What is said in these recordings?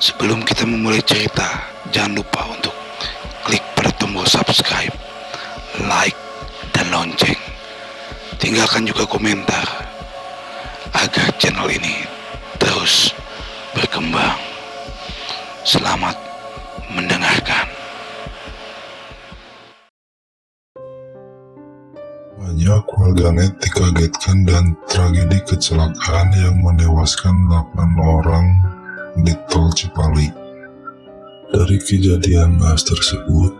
Sebelum kita memulai cerita, jangan lupa untuk klik pada tombol subscribe, like, dan lonceng. Tinggalkan juga komentar agar channel ini terus berkembang. Selamat mendengarkan. Banyak warganet dikagetkan dan tragedi kecelakaan yang menewaskan 8 orang di Tol Cipali. Dari kejadian naas tersebut,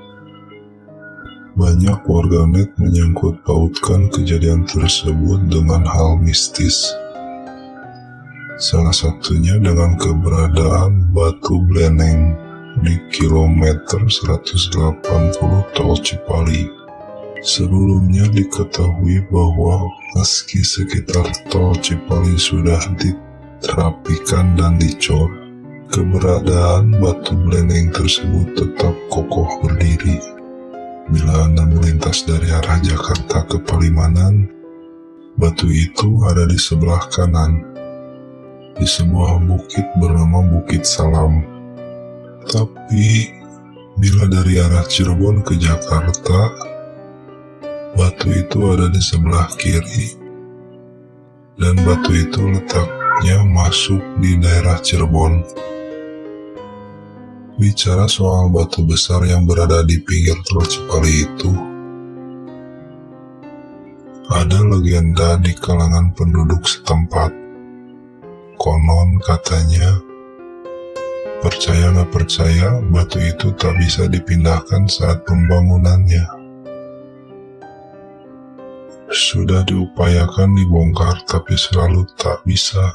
banyak warganet menyangkut pautkan kejadian tersebut dengan hal mistis. Salah satunya dengan keberadaan batu bleneng di kilometer 180 Tol Cipali. Sebelumnya diketahui bahwa meski sekitar Tol Cipali sudah diterapikan dan dicor, keberadaan batu bleneng tersebut tetap kokoh berdiri. Bila Anda melintas dari arah Jakarta ke Palimanan, batu itu ada di sebelah kanan, di sebuah bukit bernama Bukit Salam. Tapi, bila dari arah Cirebon ke Jakarta, batu itu ada di sebelah kiri, dan batu itu letaknya masuk di daerah Cirebon. Bicara soal batu besar yang berada di pinggir Tol Cipali itu, ada legenda di kalangan penduduk setempat. Konon katanya, percaya nggak percaya, batu itu tak bisa dipindahkan saat pembangunannya. Sudah diupayakan dibongkar tapi selalu tak bisa.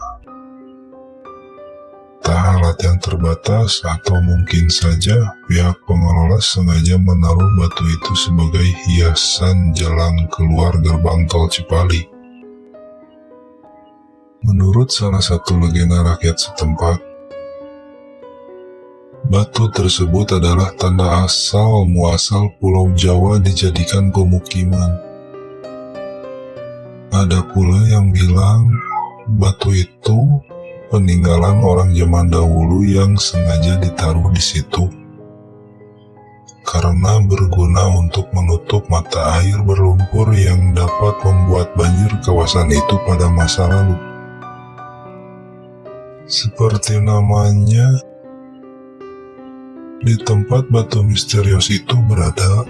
Tak alat yang terbatas atau mungkin saja pihak pengelola sengaja menaruh batu itu sebagai hiasan jalan keluar gerbang Tol Cipali. Menurut salah satu legenda rakyat setempat, batu tersebut adalah tanda asal muasal Pulau Jawa dijadikan pemukiman. Ada pula yang bilang batu itu peninggalan orang zaman dahulu yang sengaja ditaruh di situ karena berguna untuk menutup mata air berlumpur yang dapat membuat banjir kawasan itu pada masa lalu. Seperti namanya, di tempat batu misterius itu berada,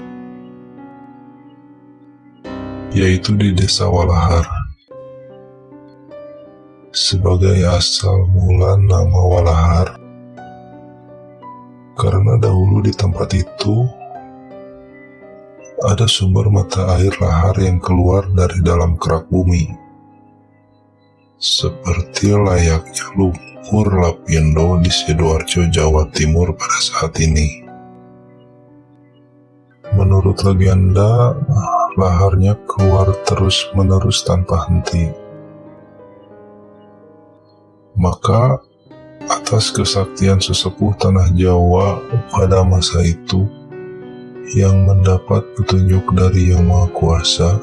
yaitu di Desa Walahar. Sebagai asal mula nama Walahar, karena dahulu di tempat itu ada sumber mata air lahar yang keluar dari dalam kerak bumi, seperti layaknya lumpur Lapindo di Sidoarjo, Jawa Timur pada saat ini. Menurut legenda, laharnya keluar terus-menerus tanpa henti. Maka, atas kesaktian sesepuh tanah Jawa pada masa itu, yang mendapat petunjuk dari Yang Maha Kuasa,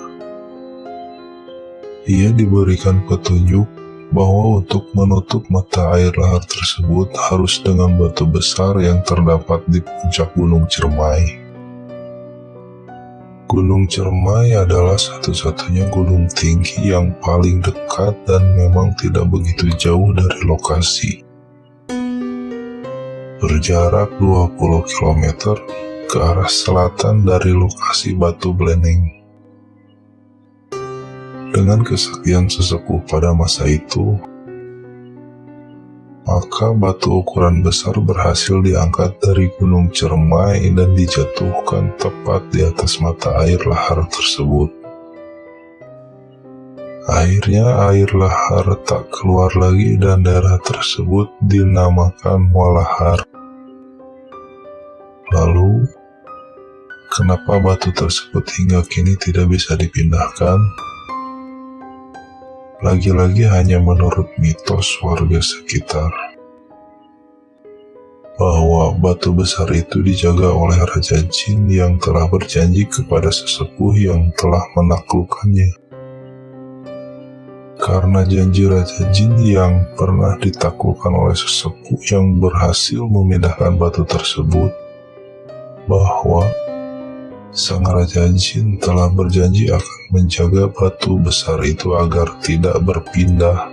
ia diberikan petunjuk bahwa untuk menutup mata air lahar tersebut harus dengan batu besar yang terdapat di puncak Gunung Ciremai. Gunung Ciremai adalah satu-satunya gunung tinggi yang paling dekat dan memang tidak begitu jauh dari lokasi. Berjarak 20 km ke arah selatan dari lokasi batu bleneng. Dengan kesaktian sesepuh pada masa itu, maka batu ukuran besar berhasil diangkat dari Gunung Ciremai dan dijatuhkan tepat di atas mata air lahar tersebut. Akhirnya air lahar tak keluar lagi dan daerah tersebut dinamakan Walahar. Lalu, kenapa batu tersebut hingga kini tidak bisa dipindahkan? Lagi-lagi hanya menurut mitos warga sekitar, bahwa batu besar itu dijaga oleh Raja Jin yang telah berjanji kepada sesepuh yang telah menaklukkannya. Karena janji Raja Jin yang pernah ditaklukkan oleh sesepuh yang berhasil memindahkan batu tersebut, bahwa sang Raja Jin telah berjanji akan menjaga batu besar itu agar tidak berpindah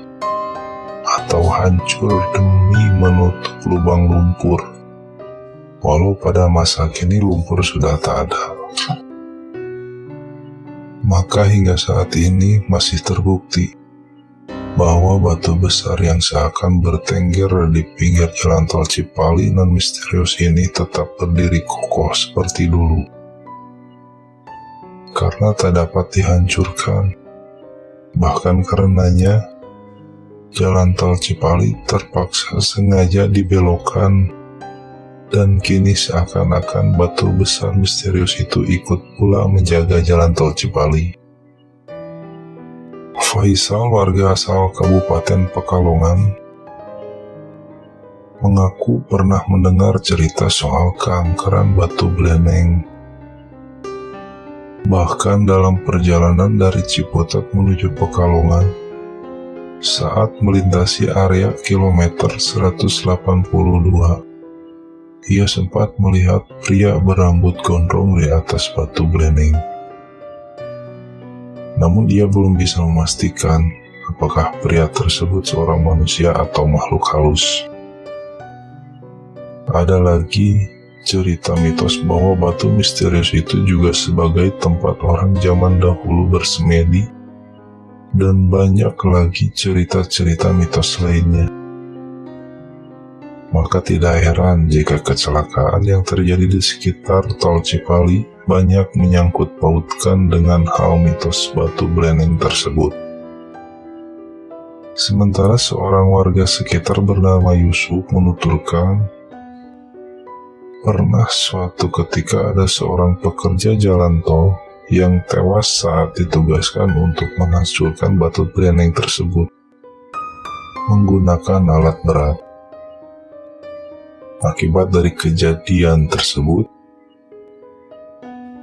atau hancur demi menutup lubang lumpur, walau pada masa kini lumpur sudah tak ada. Maka hingga saat ini masih terbukti bahwa batu besar yang seakan bertengger di pinggir jalan tol Cipali non misterius ini tetap berdiri kokoh seperti dulu. Karena tak dapat dihancurkan. Bahkan karenanya, jalan tol Cipali terpaksa sengaja dibelokkan dan kini seakan-akan batu besar misterius itu ikut pula menjaga jalan tol Cipali. Faisal, warga asal Kabupaten Pekalongan, mengaku pernah mendengar cerita soal keangkeran batu beleneng. Bahkan dalam perjalanan dari Ciputat menuju Pekalongan, saat melintasi area kilometer 182, ia sempat melihat pria berambut gondrong di atas batu beleneng. Namun ia belum bisa memastikan apakah pria tersebut seorang manusia atau makhluk halus. Ada lagi cerita mitos bahwa batu misterius itu juga sebagai tempat orang zaman dahulu bersemedi, dan banyak lagi cerita-cerita mitos lainnya. Maka tidak heran jika kecelakaan yang terjadi di sekitar tol Cipali banyak menyangkut pautkan dengan hal mitos batu beleneng tersebut. Sementara seorang warga sekitar bernama Yusuf menuturkan, pernah suatu ketika ada seorang pekerja jalan tol yang tewas saat ditugaskan untuk menghancurkan batu beleneng tersebut menggunakan alat berat. Akibat dari kejadian tersebut,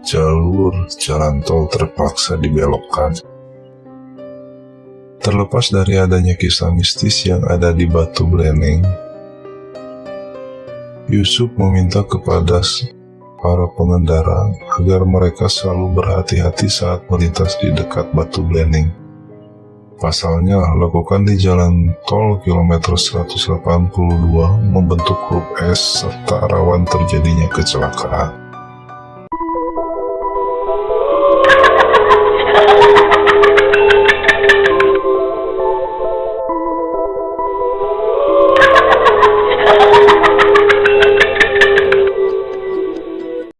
jalur jalan tol terpaksa dibelokkan. Terlepas dari adanya kisah mistis yang ada di batu beleneng, Yusuf meminta kepada para pengendara agar mereka selalu berhati-hati saat melintas di dekat batu beleneng. Pasalnya, lakukan di jalan tol kilometer 182 membentuk huruf S serta rawan terjadinya kecelakaan.